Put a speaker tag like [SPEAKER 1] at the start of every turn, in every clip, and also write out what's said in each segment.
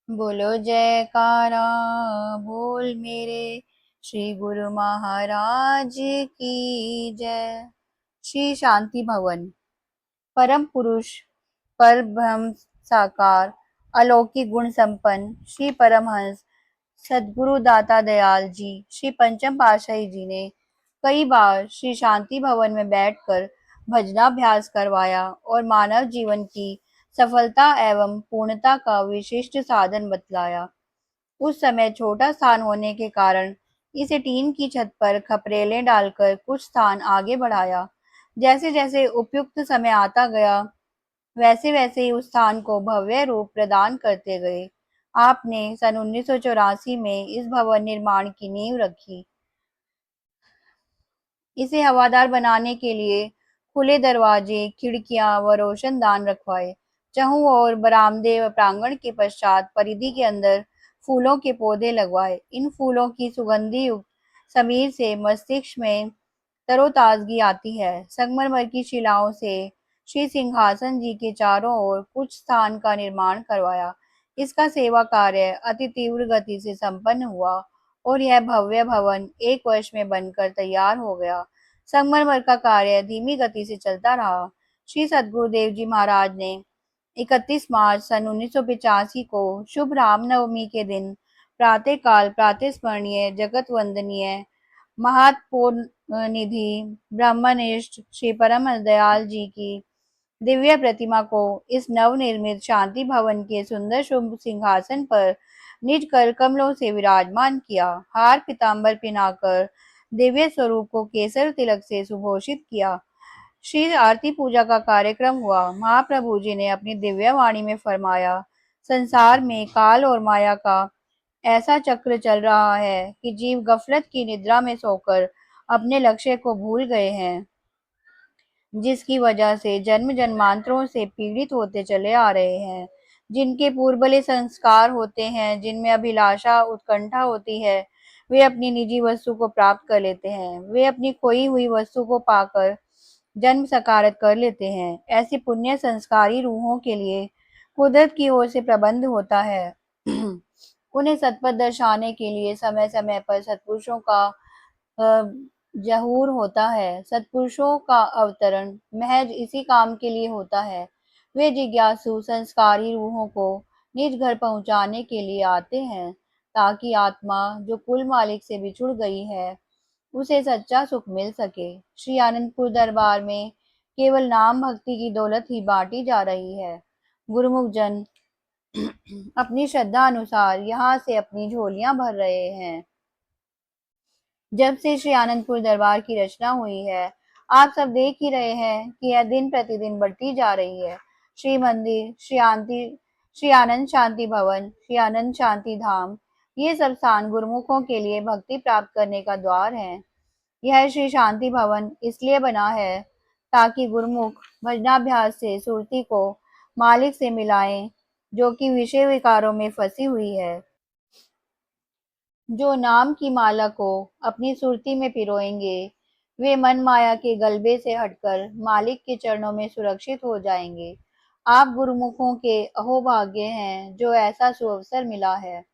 [SPEAKER 1] बोलो जयकारा बोल मेरे श्री गुरु महाराज की जय। श्री शांति भवन। परम पुरुष पर ब्रह्म साकार अलौकिक गुण संपन्न श्री परमहंस सदगुरु दाता दयाल जी श्री पंचम पातशाही जी ने कई बार श्री शांति भवन में बैठकर भजनाभ्यास करवाया और मानव जीवन की सफलता एवं पूर्णता का विशिष्ट साधन बतलाया। उस समय छोटा स्थान होने के कारण इसे टीन की छत पर खपरेलें डालकर कुछ स्थान आगे बढ़ाया। जैसे जैसे उपयुक्त समय आता गया वैसे वैसे ही उस स्थान को भव्य रूप प्रदान करते गए। आपने सन 1984 में इस भवन निर्माण की नींव रखी। इसे हवादार बनाने के लिए खुले दरवाजे, खिड़कियां व रोशनदान रखवाए। चहुं ओर बरामदे व प्रांगण के पश्चात परिधि के अंदर फूलों के पौधे लगवाए। इन फूलों की सुगंधि युक्त समीर से मस्तिष्क में तरोताजगी आती है। संगमरमर की शिलाओं से श्री सिंहासन जी के चारों ओर कुछ स्थान का निर्माण करवाया। इसका सेवा कार्य अति तीव्र गति से संपन्न हुआ और यह भव्य भवन 1 वर्ष में बनकर तैयार हो गया। संगमरमर का कार्य धीमी गति से चलता रहा। श्री सद्गुरुदेव जी महाराज ने 31 मार्च सन 1985 को शुभ रामनवमी के दिन प्रातःकाल प्रातःस्मरणीय जगत वंदनीय महात्पोनिधि ब्रह्मनिष्ठ श्री परम दयाल जी की दिव्य प्रतिमा को इस नवनिर्मित शांति भवन के सुंदर शुभ सिंहासन पर निज कर कमलों से विराजमान किया। हार पीताम्बर पहनाकर दिव्य स्वरूप को केसर तिलक से सुभूषित किया। श्री आरती पूजा का कार्यक्रम हुआ। महाप्रभु जी ने अपनी दिव्य वाणी में फरमाया, संसार में काल और माया का ऐसा चक्र चल रहा है कि जीव गफलत की निद्रा में सोकर अपने लक्ष्य को भूल गए हैं, जिसकी वजह से जन्म जन्मांतरों से पीड़ित होते चले आ रहे हैं। जिनके पूर्वले संस्कार होते हैं, जिनमें अभिलाषा उत्कंठा होती है, वे अपनी निजी वस्तु को प्राप्त कर लेते हैं। वे अपनी खोई हुई वस्तु को पाकर जन्म सकारत कर लेते हैं। ऐसी पुण्य संस्कारी रूहों के लिए कुदरत की ओर से प्रबंध होता है। उन्हें सतपथ दर्शाने के लिए समय समय पर सत्पुरुषों का ज़हूर होता है। सत्पुरुषों का अवतरण महज इसी काम के लिए होता है। वे जिज्ञासु संस्कारी रूहों को निज घर पहुंचाने के लिए आते हैं, ताकि आत्मा जो कुल मालिक से बिछुड़ गई है उसे सच्चा सुख मिल सके। श्री आनंदपुर दरबार में केवल नाम भक्ति की दौलत ही बांटी जा रही है। गुरुमुख जन अपनी श्रद्धा अनुसार यहाँ से अपनी झोलियां भर रहे हैं। जब से श्री आनंदपुर दरबार की रचना हुई है, आप सब देख ही रहे हैं कि यह दिन प्रतिदिन बढ़ती जा रही है। श्री मंदिर, श्री आनंद शांति भवन, श्री आनंद शांति धाम, ये सब स्थान गुरुमुखों के लिए भक्ति प्राप्त करने का द्वार है। यह श्री शांति भवन इसलिए बना है ताकि गुरुमुख भजनाभ्यास से सुरती को मालिक से मिलाएं, जो कि विषय विकारों में फंसी हुई है। जो नाम की माला को अपनी सुरती में पिरोएंगे, वे मन माया के गलबे से हटकर मालिक के चरणों में सुरक्षित हो जाएंगे। आप गुरुमुखों के अहोभाग्य हैं जो ऐसा सुअवसर मिला है।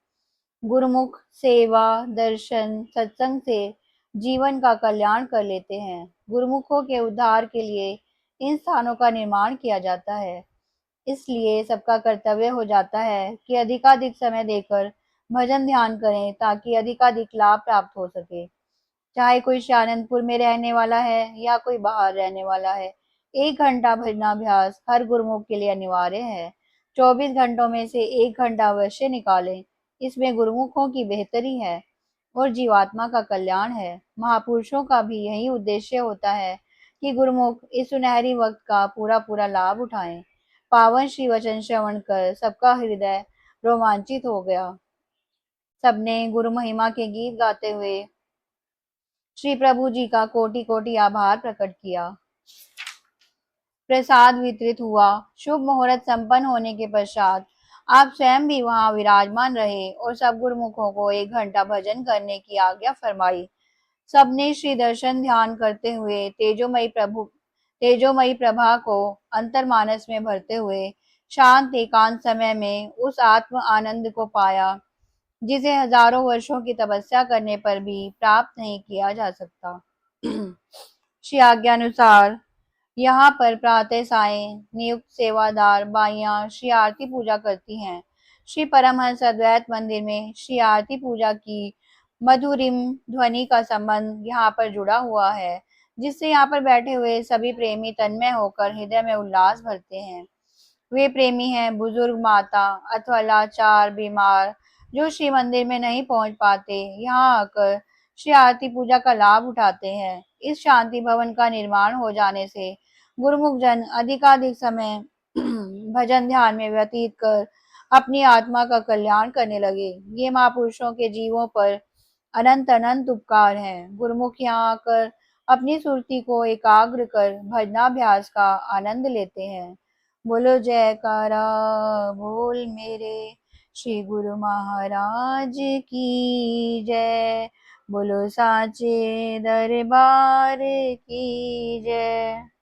[SPEAKER 1] गुरुमुख सेवा, दर्शन, सत्संग से जीवन का कल्याण कर लेते हैं। गुरुमुखों के उद्धार के लिए इन स्थानों का निर्माण किया जाता है। इसलिए सबका कर्तव्य हो जाता है कि अधिकाधिक समय देकर भजन ध्यान करें, ताकि अधिकाधिक लाभ प्राप्त हो सके। चाहे कोई आनंदपुर में रहने वाला है या कोई बाहर रहने वाला है, 1 घंटा भजनाभ्यास हर गुरुमुख के लिए अनिवार्य है। 24 घंटों में से 1 घंटा अवश्य निकालें। इसमें गुरुमुखों की बेहतरी है और जीवात्मा का कल्याण है। महापुरुषों का भी यही उद्देश्य होता है कि गुरुमुख इस सुनहरी वक्त का पूरा पूरा लाभ उठाएं। पावन श्री वचन श्रवण कर सबका हृदय रोमांचित हो गया। सबने गुरु महिमा के गीत गाते हुए श्री प्रभु जी का कोटि कोटि आभार प्रकट किया। प्रसाद वितरित हुआ। शुभ मुहूर्त संपन्न होने के पश्चात आप स्वयं भी वहां विराजमान रहे और सब गुरुमुखों को 1 घंटा भजन करने की आज्ञा फरमाई। सबने श्री दर्शन ध्यान करते हुए तेजोमयी प्रभा को अंतर्मानस में भरते हुए शांत एकांत समय में उस आत्म आनंद को पाया जिसे हजारों वर्षों की तपस्या करने पर भी प्राप्त नहीं किया जा सकता। श्री आज्ञानुसार यहाँ पर प्रातः सायं नियुक्त सेवादार बाइयां श्री आरती पूजा करती हैं। श्री परमहंस अद्वैत मंदिर में श्री आरती पूजा की मधुरिम ध्वनि का संबंध यहाँ पर जुड़ा हुआ है, जिससे यहाँ पर बैठे हुए सभी प्रेमी तन्मय होकर हृदय में उल्लास भरते हैं। वे प्रेमी हैं बुजुर्ग माता अथवा लाचार बीमार जो श्री मंदिर में नहीं पहुंच पाते, यहाँ आकर श्री आरती पूजा का लाभ उठाते हैं। इस शांति भवन का निर्माण हो जाने से गुरुमुख जन अधिकाधिक समय भजन ध्यान में व्यतीत कर अपनी आत्मा का कल्याण करने लगे। ये महापुरुषों के जीवों पर अनंत अनंत उपकार हैं। गुरुमुख यहाँ आकर अपनी सुरती को एकाग्र कर भजनाभ्यास का आनंद लेते हैं। बोलो जयकारा बोल मेरे श्री गुरु महाराज की जय। बोलो साचे दरबार की जय।